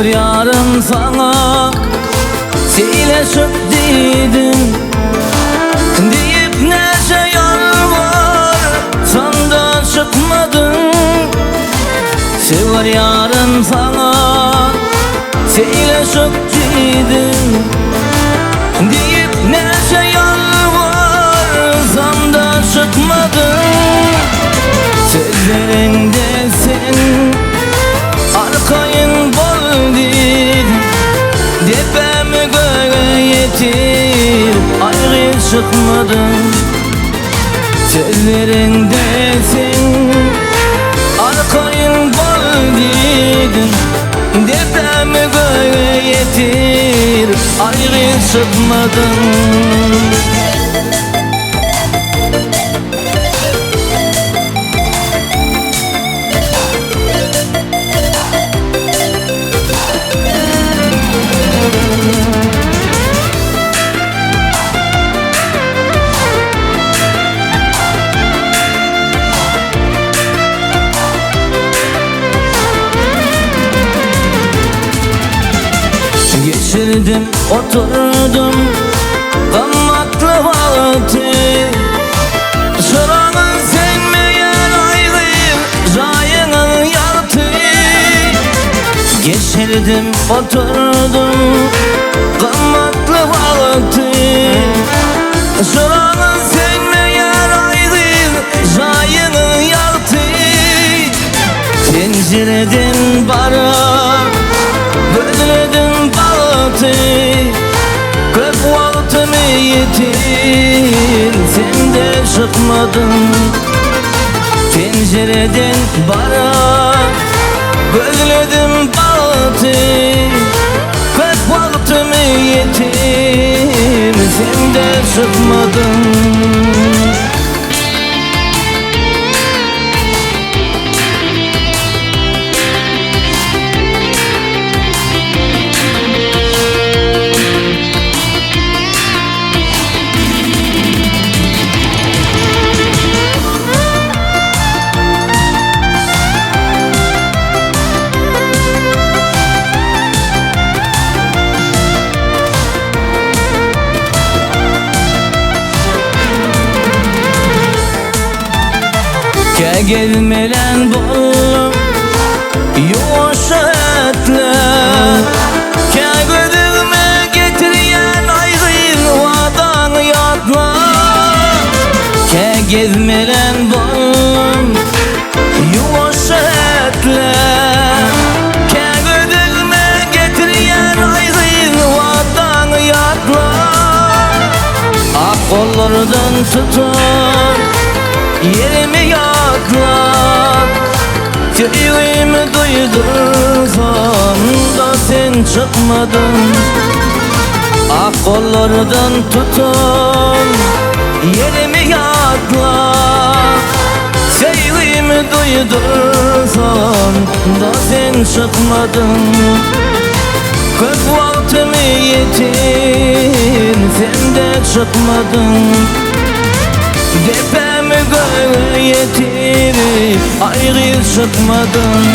Sever yarın sana seyleşip dedim, deyip neşe yalvar sanda çıkmadın. Sever yarın sana seyleşip dedim, deyip neşe yalvar sanda çıkmadın. Sözlerinde sen arkayın bol dedin, depemi göğe yetir ayrı çıkmadın. Sözlerinde sen arkayın bol dedin, depemi göğe yetir ayrı çıkmadın. Geçirdim oturdum gammatlı vakti, şıranın senmeyen ayrı rayının yartı. Geçirdim oturdum gammatlı vakti, şıranın senmeyen ayrı rayının yartı. Pencereden bara gözledim baktı, köp vaktimi yetin sen de çıkmadın. Pencereden bara gözledim baktı, köp vaktimi yetin sen de çıkmadın. Gelmelen bollum yumuşatla, gözüme getiriyen ayrın vadan yatla. Gelmelen bollum yumuşatla, gözüme getiriyen ayrın vadan yatla. Ak kollardan tutar yerimi yaklar, yüreğimi duydursan da sen çıkmadın. Ak kollardan tutan yerimi yaklar, yüreğimi duydursan da sen çıkmadın. Köp vaktimi yetin sen de çıkmadın. Depemi göğe yetir ayrı çıkmadın.